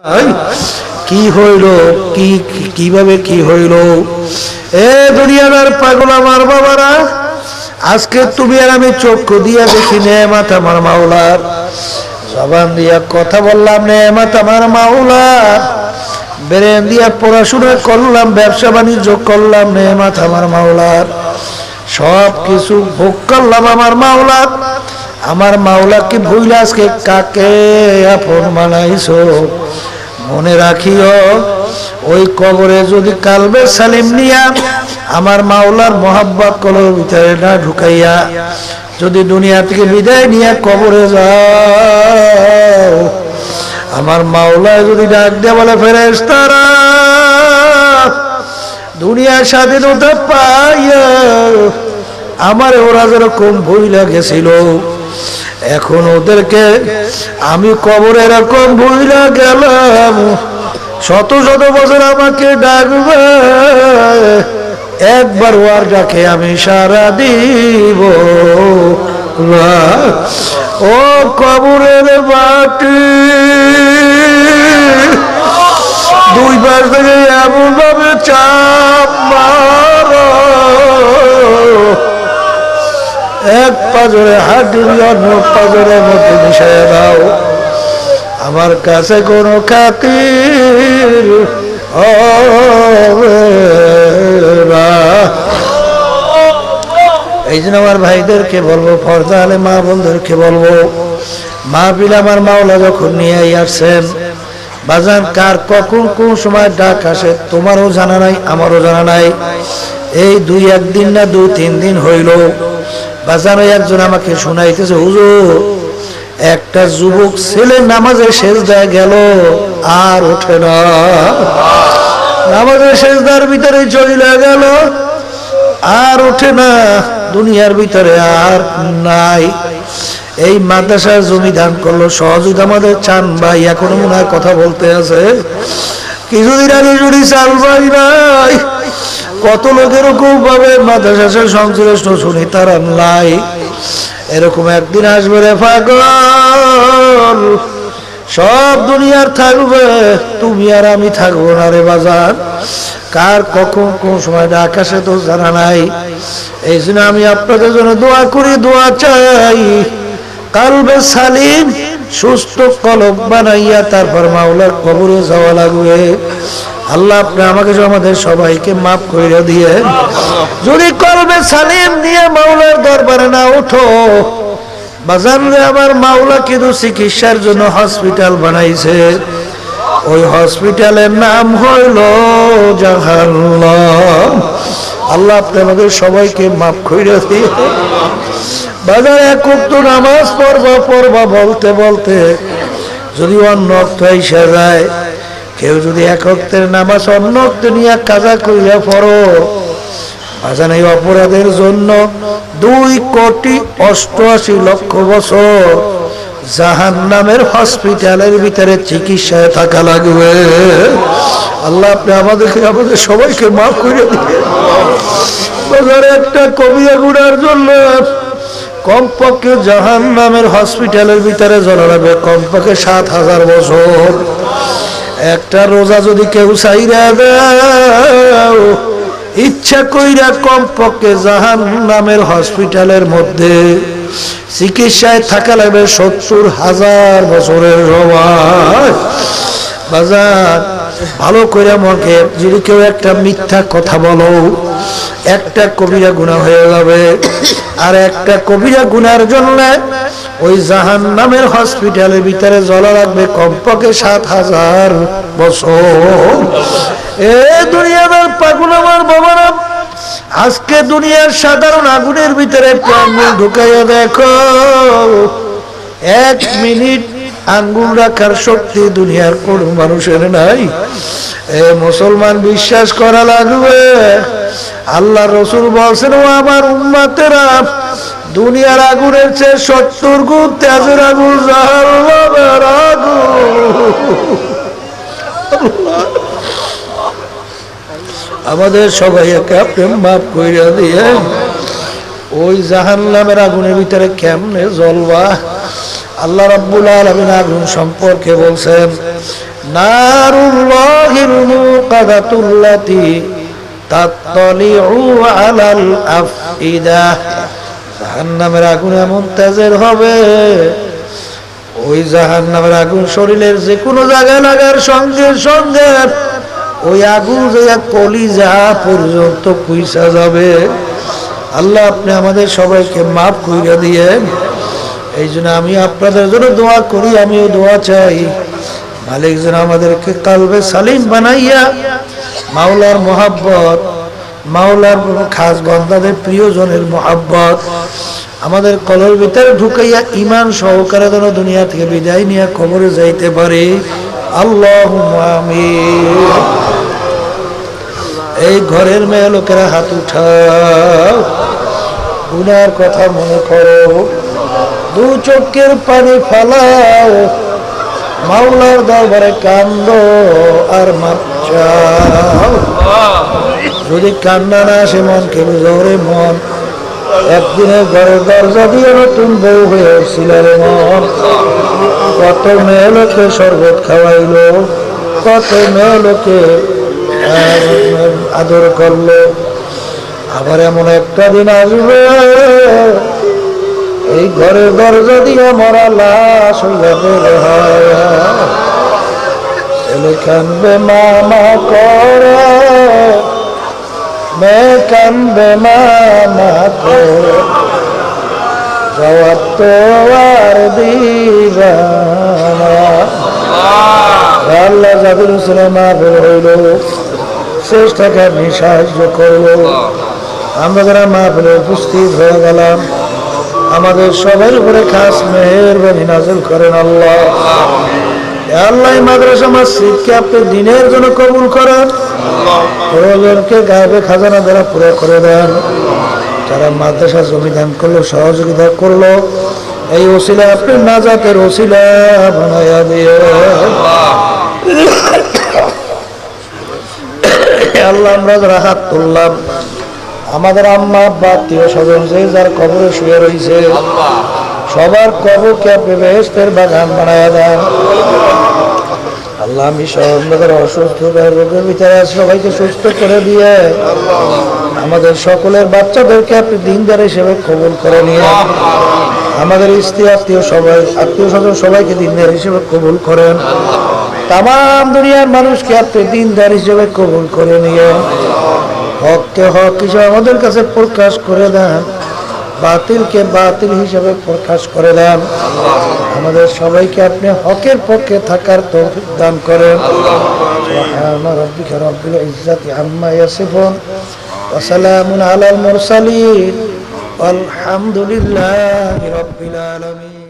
কি হইল, কিভাবে কি হইল? এ দুনিয়ার পাগল আমার বাবারা, আজকে তুমি আর আমি চক্ষু দিয়া দেখি নেয়ামত আমার মাওলার, জবান দিয়া কথা বললাম নেয়ামত আমার মাওলার, ব্রেন দিয়া পড়াশোনা করলাম, ব্যবসা বাণিজ্য করলাম নেয়ামত আমার মাওলার, সব কিছু ভোগ করলাম আমার মাওলার। আমার মাওলাকে ভুইলা আজকে কাকে আপন বানাইছো? মনে রাখিও, ওই কবরে যদি কালবে সালিম নিয়া আমার মাওলার মোহাব্বত কলবের ভিতরে না ঢুকাইয়া যদি দুনিয়া থেকে বিদায় নিয়ে কবরে যাও, আমার মাওলায় যদি ডাক দিয়ে বলে ফেরেশতারা দুনিয়ার স্বাধীনতা পাইয়া আমার ওরা যেরকম ভুইলা গেছিল, এখন ওদেরকে আমি কবরে এরকম ভুইলা গেলাম, শত শত বছর আমাকে ডাকবে, একবার ওর ডাকে আমি সারা দিব। ও কবরের বাটি, দুই পাশ থেকে এমন ভাবে চাপ মারো, এক পাজরে হাড্ডি অন্য পাজরের মধ্যে মিশিয়ে দাও, আমার কাছে কোনো খাতির হবে না। এই জন্য আমার ভাইদেরকে বলবো, ফর্দা আলে মা বোনদেরকে বলবো, মাহফিল আমার মাওলা যখন নিয়ে আসছেন, বাজান কার কখন কোন সময় ডাক আসে তোমারও জানা নাই, আমারও জানা নাই। এই দুই একদিন না দুই তিন দিন হইল, বাজানো একজন আমাকে শুনাইতেছে, হুজুর একটা যুবক ছেলে নামাজে সেজদায় গেল আর ওঠে না, নামাজের সেজদার ভিতরে চলে গেল আর ওঠে না, দুনিয়ার ভিতরে আর নাই। এই মাদ্রাসার জমি দান করলো, সহযোগিতা আমাদের চান ভাই এখনো মনে হয় কথা বলতে আছে, কিছুদিন আগে যদি চাল ভাই নাই, কত লোক এরকম ভাবে মাদ্রাসার সংশ্লিষ্ট শুনি তারা নাই। এরকম একদিন আসবে রে পাগল, সব দুনিয়ার থাকবে, তুমি আর আমি থাকবো না রে বাজার। কার কখন কোন সময় আকাশে তো জানা নাই। এই জন্য আমি আপনাদের জন্য দোয়া করি, দোয়া চাই, কালবে সালিম সুস্থ কলব বানাইয়া তারপর মাওলার কবরে যাওয়া লাগবে। আল্লাহ আপনি আমাকে আমাদের সবাইকে মাফ করে দিয়ে, যদি কলবে সালিম নিয়ে মাওলার দরবারে না উঠো বাজান রে, আমার মাওলা কিন্তু চিকিৎসার জন্য হসপিটাল বানাইছে, ওই হসপিটালের নাম হইল জাহান্নাম। আল্লাহ আপনি আমাদের সবাইকে মাফ করে দিয়ে, বাজার এক ওয়াক্ত নামাজ পড়বা বলতে বলতে যদি অন্য অর্থ এসে যায়, কেউ যদি এক ওয়াক্তের নামাজ অন্য অর্থ নিয়ে কাজা কইরা পড়ো, বাজান এই অপরাধের জন্য 2,88,00,000 বছর জাহান্নামের হসপিটালের ভিতরে চিকিৎসায় থাকা লাগবে। আল্লাহ আপনি আমাদের সবাইকে মাফ করে দিয়ে, বাজার একটা কবিরা গুনার জন্য কমপক্ষে জাহান্নামের হসপিটালের ভিতরে জ্বলা লাগবে কমপক্ষে 7,000 বছর। একটা রোজা যদি কেউ চাইরা দাও, ইচ্ছা কইরা কমপক্ষে জাহান্নামের হসপিটালের মধ্যে চিকিৎসায় থাকা লাগবে 70,000 বছরের সময়। বাজার ভালো করে মনে, যদি কেউ একটা মিথ্যা কথা বলো একটা কবিরা গুনাহ হয়ে যাবে, আর একটা কবিরা গুনার জন্য ওই জাহান্নামের হসপিটালের ভিতরে জ্বলা লাগবে কমপক্ষে 7,000 বছর। এ দুনিয়ার পাগল আমার বাবারা, আজকে দুনিয়ার সাধারণ আগুনের ভিতরে আঙ্গুল ঢুকাইয়া দেখো, 1 মিনিট আঙ্গুল রাখার শক্তি দুনিয়ার কোন মানুষের নাই। এ মুসলমান বিশ্বাস করা লাগবে, আল্লাহ রসুল বলছেন, ও আমার উম্মতেরা, দুনিয়ার আগুনের চেয়ে 70 গুণ তেজের আগুন জাহান্নামের আগুন। আমাদের সবাইকে আপনি মাফ কইরা দিয়ে, ওই জাহান্নামের আগুনের ভিতরে কেমনে জ্বলবা? আল্লাহ রাব্বুল আলামিন আগুন সম্পর্কে বলছেন, নারুল্লাহিল মুকাদাতুল্লাতী তাত্তালিউ আলাল আফইদা, জাহান্নামের আগুন এমন তেজের হবে, ওই জাহান্নামের আগুন শরীরের যে কোনো জায়গায় লাগার সঙ্গে সঙ্গে ওই আগুন যে কলিজা পর্যন্ত পুইসা যাবে। আল্লাহ আপনি আমাদের সবাইকে মাফ কইরা দিয়েন। এই জন্য আমি আপনাদের জন্য দোয়া করি, আমিও দোয়া চাই মালিক যেন আমাদেরকে কালবে সালিম বানাইয়া মাওলার মোহাব্বত, মাওলার খাস বান্দাদের প্রিয়জনের মোহাব্বত আমাদের কলর ভিতরে ঢুকাইয়া ইমান সহকারে যেন দুনিয়া থেকে বিদায় নিয়ে কবরে যাইতে পারে। আল্লাহুম্মা আমিন। এই ঘরের মেয়ে লোকেরা হাত উঠাও, গুনার কথা মনে করো, দু চোখের পানি ফালাও, মাওলার দরবারে কান্দো আর মাপ চাও। যদি কান্না না আসে মনকে বুঝাওরে মন, একদিনের ঘরের দরজা দিয়ে নতুন বউ হয়ে এসেছিল রে মন। কত মেয়ে লোকে শরবত খাওয়াইলো, কত মেয়ে লোকে আদর করলো, আবার এমন একটা দিন আসবে এই ঘরের দরজা দিয়ে মরা লাশ হইয়া বের হয়। ছেলে কানবে মামা করে, মেয়ে কানবে মামা করে, জবাব তো আর দিবা না। আল্লাহ জাবির হোসেনের মাহফিল হইল, শেষ থেকে আপনি সাহায্য করলো। আমরা যারা মাহফিলে উপস্থিত হয়ে গেলাম, আমাদের সবার উপরে খাস মেহেরবানি নাযিল করেন আল্লাহ। আল্লাহ মাদ্রাসা মসজিদকে আপনি দিনের জন্য কবুল করেন, প্রয়োজনকে গায়েবে খাজানা দ্বারা পুরো করে দেন। যারা মাদ্রাসা জমি দান করলো, সহযোগিতা করলো, এই ওসিলা আপনি নাজাতের ওসিলা বানাইয়া দিয়ে আল্লাহ। আমরা যারা হাত তুললাম, আমাদের আম্মা আব্বা আত্মীয় স্বজন যে যার কবরে শুয়ে রয়েছে, সবার কবরকে আপনি বেহেশতের বাগান বানাইয়া দেন আল্লাহ। আমি সবার অসুস্থ রোগের ভিতরে সবাইকে সুস্থ করে দিয়ে আমাদের সকলের বাচ্চাদেরকে আপনি দিনদার হিসেবে কবুল করে নিয়ে, আমাদের স্ত্রী আত্মীয় স্বজন সবাইকে দিনদার হিসেবে কবুল করেন। তামাম দুনিয়ার মানুষকে আপনি দিনদার হিসেবে কবুল করে নিয়ে হককে হক হিসেবে আমাদের কাছে প্রকাশ করে দেন, বাতিলকে বাতিল হিসেবে প্রকাশ করে দেন। আমাদের সবাইকে আপনি হকের পক্ষে থাকার তৌফিক দান করেন। সুবহানা রাব্বিকা রাব্বিল ইজ্জাতি আম্মা ইয়াসিফুন ওয়া সালামুন আলাল মুরসালিন ওয়ালহামদুলিল্লাহি রাব্বিল আলামিন।